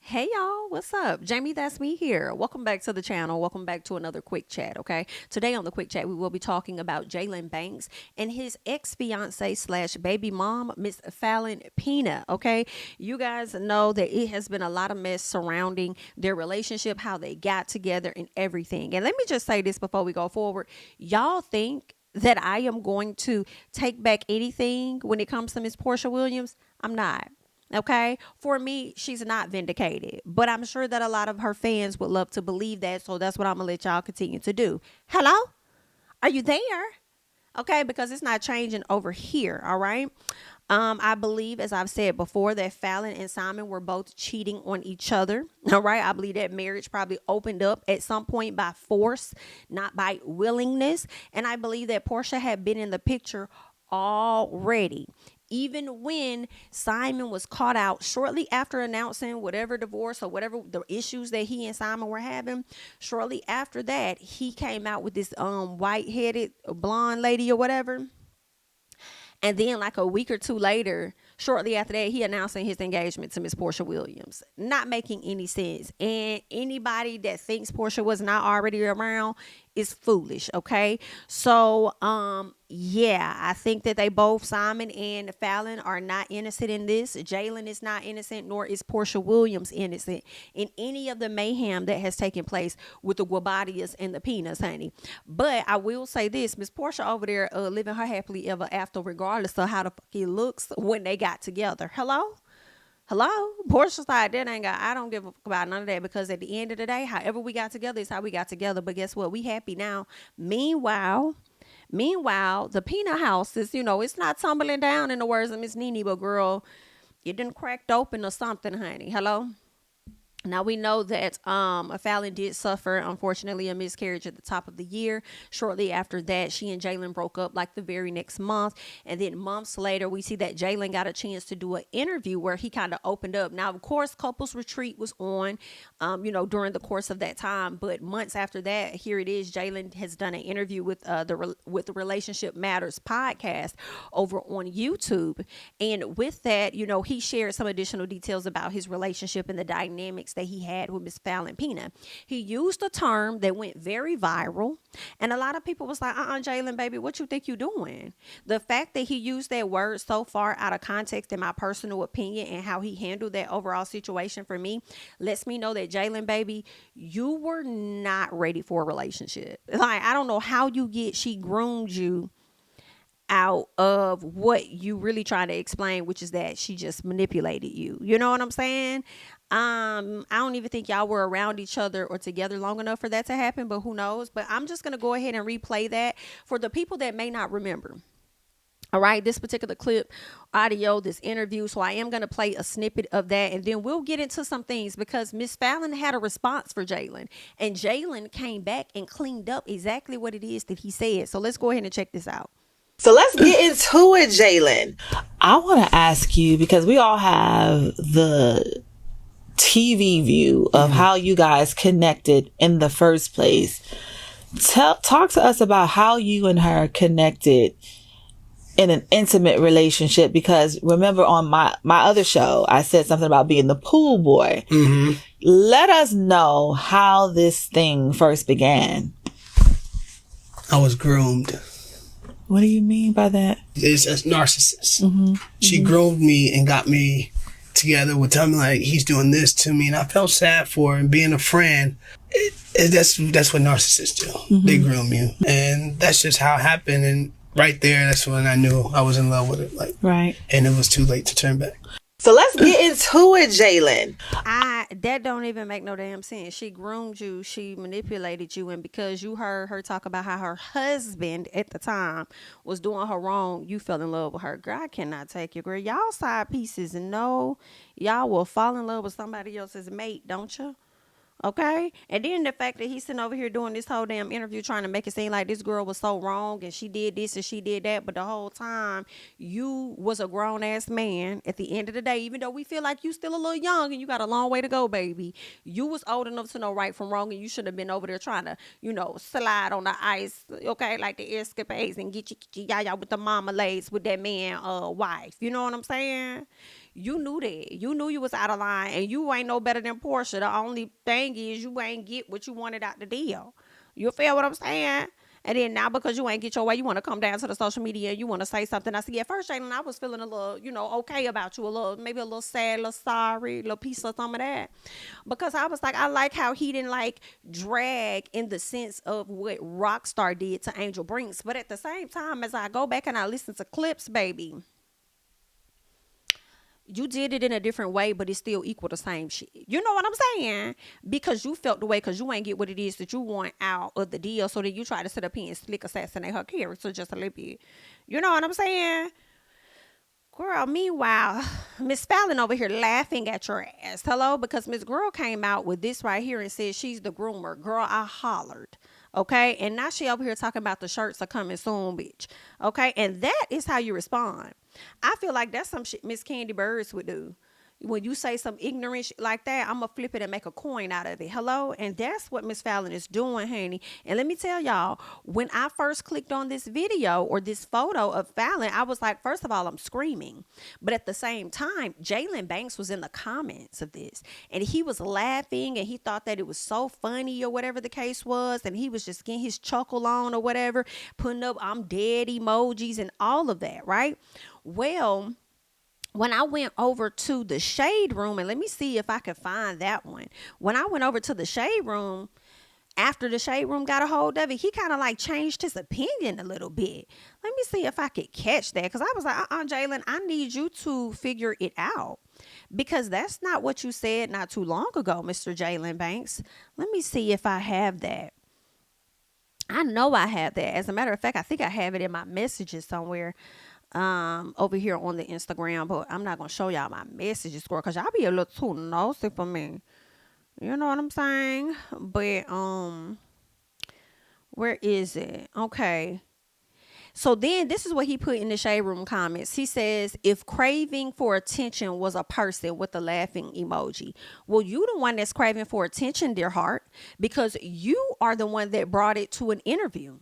Hey y'all, what's up? JamiThatsMe here. Welcome back to the channel. Welcome back to another quick chat, okay? Today on the quick chat, we will be talking about Jaylan Banks and his ex-fiance slash baby mom, Miss Falynn Pina, okay? You guys know that it has been a lot of mess surrounding their relationship, how they got together and everything. And let me just say this before we go forward. Y'all think that I am going to take back anything when it comes to Miss Porsha Williams? I'm not. Okay. For me, she's not vindicated, but I'm sure that a lot of her fans would love to believe that. So that's what I'm going to let y'all continue to do. Hello? Are you there? Okay. Because it's not changing over here. All right. I believe, as I've said before, that Falynn and Simon were both cheating on each other. All right. I believe that marriage probably opened up at some point by force, not by willingness. And I believe that Porsha had been in the picture already. Even when Simon was caught out shortly after announcing whatever divorce or whatever the issues that he and Simon were having, shortly after that, he came out with this white-headed blonde lady or whatever. And then like a week or two later, shortly after that, he announcing his engagement to Miss Porsha Williams. Not making any sense. And anybody that thinks Porsha was not already around is foolish, okay? So, yeah, I think that they both, Simon and Falynn, are not innocent in this. Jaylan is not innocent, nor is Porsha Williams innocent in any of the mayhem that has taken place with the Guabadias and the Peanuts, honey. But I will say this, Miss Porsha over there living her happily ever after, regardless of how the fuck it looks when they got together. Hello? Portia's like, that ain't got, I don't give a fuck about none of that, because at the end of the day, however we got together is how we got together. But guess what? We happy now. Meanwhile, the peanut house is, it's not tumbling down, in the words of Miss Nene, but girl, it didn't cracked open or something, honey. Hello? Now we know that Falynn did suffer, unfortunately, a miscarriage at the top of the year. Shortly after that, she and Jaylan broke up like the very next month. And then months later, we see that Jaylan got a chance to do an interview where he kind of opened up. Now, of course, Couples Retreat was on, during the course of that time. But months after that, here it is. Jaylan has done an interview with the Relationship Matters podcast over on YouTube. And with that, he shared some additional details about his relationship and the dynamics that he had with Miss Falynn Pina. He used a term that went very viral, and a lot of people was like, Jaylan, baby, what you think you doing? The fact that he used that word so far out of context, in my personal opinion, and how he handled that overall situation for me, lets me know that Jaylan, baby, you were not ready for a relationship. Like, I don't know how she groomed you out of what you really trying to explain, which is that she just manipulated you. You know what I'm saying? I don't even think y'all were around each other or together long enough for that to happen, but who knows? But I'm just going to go ahead and replay that for the people that may not remember. All right, this particular clip, audio, this interview. So I am going to play a snippet of that, and then we'll get into some things, because Miss Falynn had a response for Jaylan, and Jaylan came back and cleaned up exactly what it is that he said. So let's go ahead and check this out. So let's get into it, Jaylan. I want to ask you, because we all have the TV view of how you guys connected in the first place. Talk to us about how you and her connected in an intimate relationship, because remember on my other show, I said something about being the pool boy. Mm-hmm. Let us know how this thing first began. I was groomed. What do you mean by that? It's a narcissist. Mm-hmm. She groomed me and got me together with telling me, like, he's doing this to me, and I felt sad for her. And being a friend, that's what narcissists do. Mm-hmm. They groom you, and that's just how it happened. And right there, that's when I knew I was in love with it. Like, right, and it was too late to turn back. So let's get into it, Jaylan. That don't even make no damn sense. She groomed you, she manipulated you, and because you heard her talk about how her husband at the time was doing her wrong, you fell in love with her. Girl, I cannot take you, girl. Y'all side pieces, and no, y'all will fall in love with somebody else's mate, don't you? Okay. And then the fact that he's sitting over here doing this whole damn interview trying to make it seem like this girl was so wrong and she did this and she did that, but the whole time you was a grown ass man. At the end of the day, even though we feel like you still a little young and you got a long way to go, baby, you was old enough to know right from wrong, and you should have been over there trying to, slide on the ice, okay, like the escapades, and get you yaya with the marmalades with that man wife. You know what I'm saying? You knew that. You knew you was out of line, and you ain't no better than Porsha. The only thing is you ain't get what you wanted out the deal. You feel what I'm saying? And then now because you ain't get your way, you want to come down to the social media and you want to say something. I see at first, Jaylan, I was feeling a little, okay about you, a little, maybe a little sad, a little sorry, a little piece of some of that. Because I was like, I like how he didn't like drag in the sense of what Rockstar did to Angel Brinks. But at the same time, as I go back and I listen to clips, baby, you did it in a different way, but it still equal the same shit. You know what I'm saying? Because you felt the way, because you ain't get what it is that you want out of the deal. So then you try to sit up here and slick assassinate her character just a little bit. You know what I'm saying? Girl, meanwhile, Miss Falynn over here laughing at your ass. Hello? Because Miss Girl came out with this right here and said she's the groomer. Girl, I hollered. Okay? And now she over here talking about the shirts are coming soon, bitch. Okay? And that is how you respond. I feel like that's some shit Miss Kandi Burruss would do. When you say some ignorant shit like that, I'm going to flip it and make a coin out of it. Hello? And that's what Miss Falynn is doing, honey. And let me tell y'all, when I first clicked on this video or this photo of Falynn, I was like, first of all, I'm screaming. But at the same time, Jaylan Banks was in the comments of this. And he was laughing and he thought that it was so funny or whatever the case was. And he was just getting his chuckle on or whatever, putting up I'm dead emojis and all of that, right? Well, when I went over to the shade room, and let me see if I can find that one. When I went over to the shade room, after the shade room got a hold of it, he kind of like changed his opinion a little bit. Let me see if I could catch that. Because I was like, Jaylan, I need you to figure it out. Because that's not what you said not too long ago, Mr. Jaylan Banks. Let me see if I have that. I know I have that. As a matter of fact, I think I have it in my messages somewhere. Over here on the Instagram, but I'm not gonna show y'all my messages, girl, because y'all be a little too nosy for me. You know what I'm saying? But where is it? Okay. So then this is what he put in the shade room comments. He says, if craving for attention was a person with a laughing emoji. Well, you the one that's craving for attention, dear heart, because you are the one that brought it to an interview.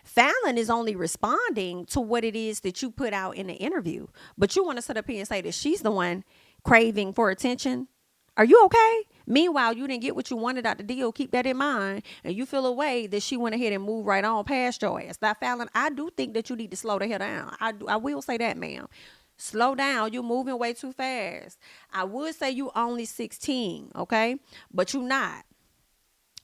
Falynn is only responding to what it is that you put out in the interview. But you want to sit up here and say that she's the one craving for attention? Are you okay? Meanwhile, you didn't get what you wanted out the deal. Keep that in mind. And you feel a way that she went ahead and moved right on past your ass. Now, Falynn, I do think that you need to slow the hell down. I will say that, ma'am. Slow down. You're moving way too fast. I would say you only 16, okay? But you not.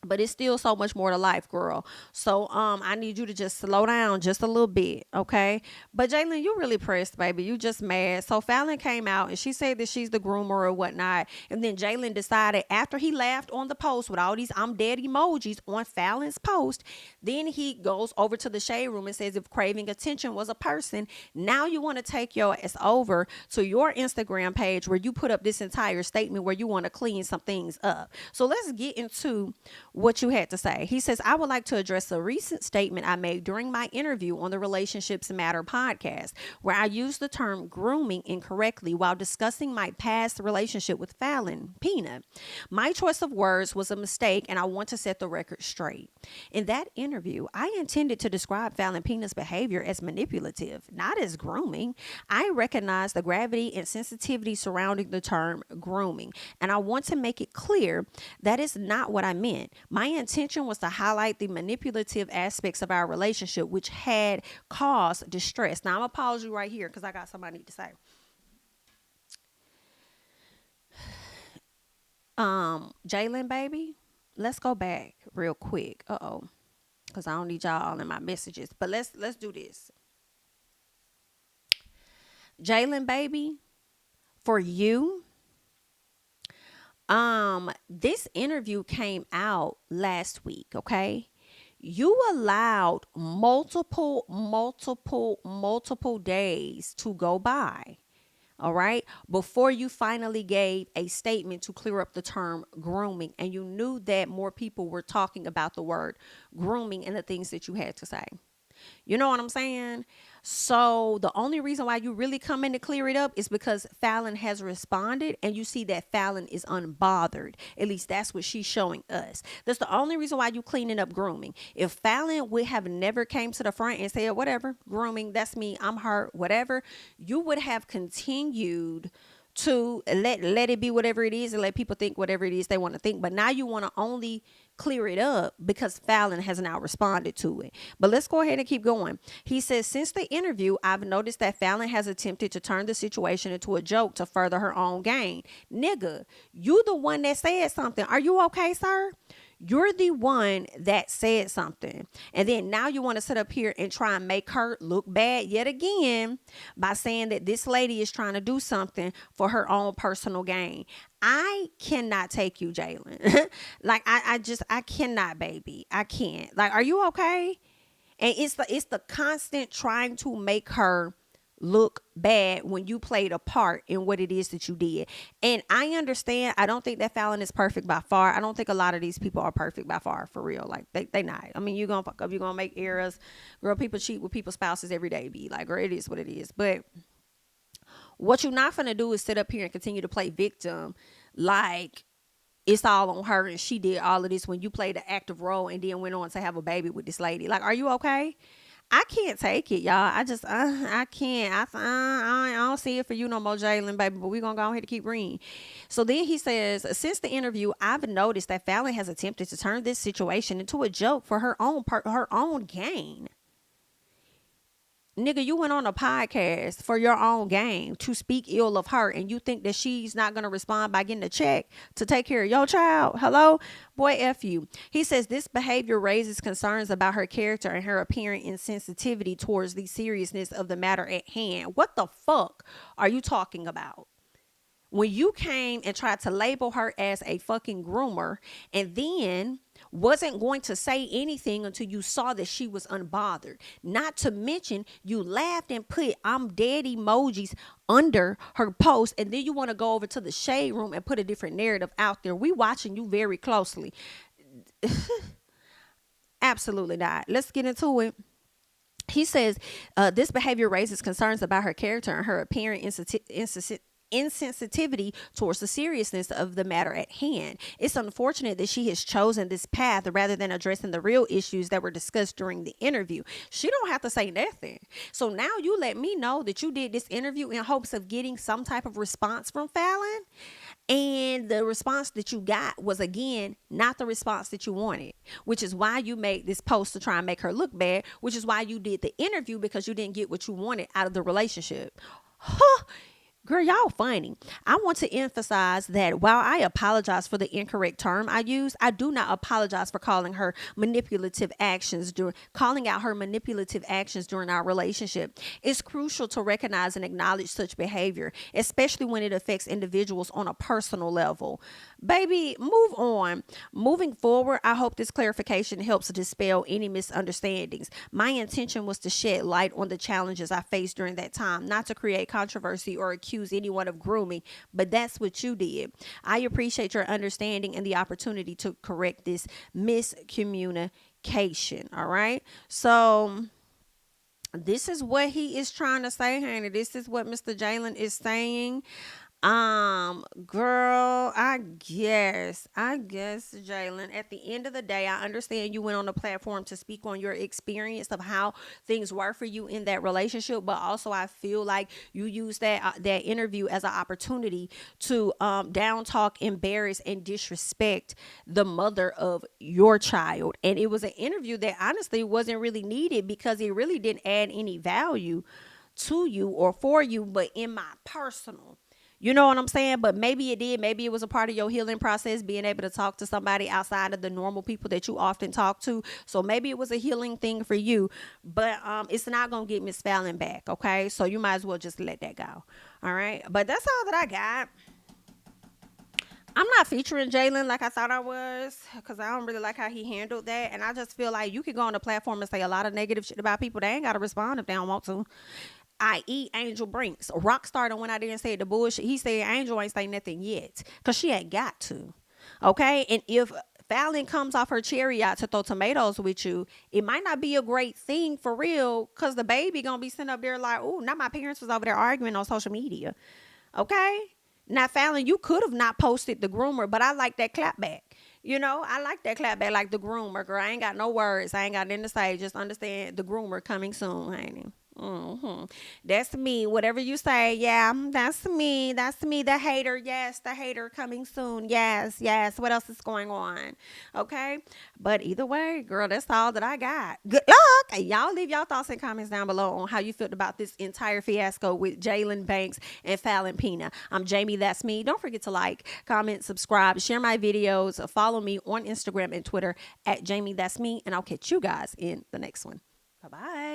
But it's still so much more to life, girl. So I need you to just slow down just a little bit, okay? But Jaylan, you really pressed, baby. You just mad. So Falynn came out and she said that she's the groomer or whatnot. And then Jaylan decided after he laughed on the post with all these I'm dead emojis on Falynn's post, then he goes over to the shade room and says if craving attention was a person, now you want to take your ass over to your Instagram page where you put up this entire statement where you want to clean some things up. So let's get into what you had to say. He says, I would like to address a recent statement I made during my interview on the Relationships Matter podcast, where I used the term grooming incorrectly while discussing my past relationship with Falynn Peanut. My choice of words was a mistake, and I want to set the record straight. In that interview, I intended to describe Falynn Peanut's behavior as manipulative, not as grooming. I recognize the gravity and sensitivity surrounding the term grooming, and I want to make it clear that is not what I meant. My intention was to highlight the manipulative aspects of our relationship, which had caused distress. Now, I'm going to pause you right here because I got something I need to say. Jaylan, baby, let's go back real quick. Because I don't need y'all all in my messages. But let's do this. Jaylan, baby, for you, this interview came out last week, okay? You allowed multiple days to go by, all right, before you finally gave a statement to clear up the term grooming. And you knew that more people were talking about the word grooming and the things that you had to say. You know what I'm saying? So the only reason why you really come in to clear it up is because Falynn has responded and you see that Falynn is unbothered. At least that's what she's showing us. That's the only reason why you cleaning up grooming. If Falynn would have never came to the front and said, whatever, grooming, that's me, I'm hurt, whatever, you would have continued to let it be whatever it is and let people think whatever it is they want to think. But now you want to only clear it up because Falynn has now responded to it. But let's go ahead and keep going. He says, since the interview, I've noticed that Falynn has attempted to turn the situation into a joke to further her own gain. Nigga, you the one that said something. Are you okay, sir? You're the one that said something. And then now you want to sit up here and try and make her look bad yet again by saying that this lady is trying to do something for her own personal gain. I cannot take you, Jaylan. Like, I cannot, baby. I can't. Like, are you okay? And it's the constant trying to make her look bad when you played a part in what it is that you did. And I understand. I don't think that Falynn is perfect by far. I don't think a lot of these people are perfect by far, for real. Like, they not. I mean, you're gonna fuck up, you're gonna make errors. Girl, people cheat with people's spouses every day, be like, girl, it is what it is. But what you're not gonna do is sit up here and continue to play victim like it's all on her and she did all of this when you played an active role and then went on to have a baby with this lady. Like, are you okay? I can't take it, y'all. I can't. I don't see it for you no more, Jaylan, baby. But we're going to go ahead and keep reading. So then he says, since the interview, I've noticed that Falynn has attempted to turn this situation into a joke for her own gain. Nigga, you went on a podcast for your own gain to speak ill of her, and you think that she's not going to respond by getting a check to take care of your child? Hello? Boy, F you. He says this behavior raises concerns about her character and her apparent insensitivity towards the seriousness of the matter at hand. What the fuck are you talking about? When you came and tried to label her as a fucking groomer and then wasn't going to say anything until you saw that she was unbothered. Not to mention you laughed and put I'm dead emojis under her post, and then you want to go over to the shade room and put a different narrative out there. We watching you very closely. Absolutely not. Let's get into it. He says this behavior raises concerns about her character and her apparent insensitivity towards the seriousness of the matter at hand. It's unfortunate that she has chosen this path rather than addressing the real issues that were discussed during the interview. She don't have to say nothing. So now you let me know that you did this interview in hopes of getting some type of response from Falynn, and the response that you got was, again, not the response that you wanted, which is why you made this post to try and make her look bad, which is why you did the interview, because you didn't get what you wanted out of the relationship. Huh. Girl, y'all funny. I want to emphasize that while I apologize for the incorrect term I use, I do not apologize for calling out her manipulative actions during our relationship. It's crucial to recognize and acknowledge such behavior, especially when it affects individuals on a personal level. Baby, move on. Moving forward, I hope this clarification helps dispel any misunderstandings. My intention was to shed light on the challenges I faced during that time, not to create controversy or accuse anyone of grooming, but that's what you did. I appreciate your understanding and the opportunity to correct this miscommunication. All right. So this is what he is trying to say, honey. This is what Mr. Jaylan is saying. Girl, I guess, Jaylan, at the end of the day, I understand you went on the platform to speak on your experience of how things were for you in that relationship, but also I feel like you used that interview as an opportunity to down talk, embarrass, and disrespect the mother of your child. And it was an interview that honestly wasn't really needed because it really didn't add any value to you or for you, but in my personal. You know what I'm saying? But maybe it did. Maybe it was a part of your healing process, being able to talk to somebody outside of the normal people that you often talk to. So maybe it was a healing thing for you, but it's not going to get Miss Falynn back. Okay. So you might as well just let that go. All right. But that's all that I got. I'm not featuring Jaylan like I thought I was, because I don't really like how he handled that. And I just feel like you could go on the platform and say a lot of negative shit about people. They ain't got to respond if they don't want to. I.e. Angel Brinks. Rockstar done went out there and said the bullshit. He said Angel ain't say nothing yet because she ain't got to. Okay? And if Falynn comes off her chariot to throw tomatoes with you, it might not be a great thing for real, because the baby gonna be sitting up there like, oh, now my parents was over there arguing on social media. Okay? Now, Falynn, you could have not posted the groomer, but I like that clap back. You know, I like that clap back, like the groomer. Girl, I ain't got no words. I ain't got nothing to say. Just understand the groomer coming soon, honey. That's me. Whatever you say, yeah, that's me. That's me. The hater, yes, the hater coming soon. Yes, yes. What else is going on? Okay. But either way, girl, that's all that I got. Good luck. Y'all leave y'all thoughts and comments down below on how you felt about this entire fiasco with Jaylan Banks and Falynn Pina. I'm Jamie, that's me. Don't forget to like, comment, subscribe, share my videos, follow me on Instagram and Twitter at Jamie, that's me, and I'll catch you guys in the next one. Bye-bye.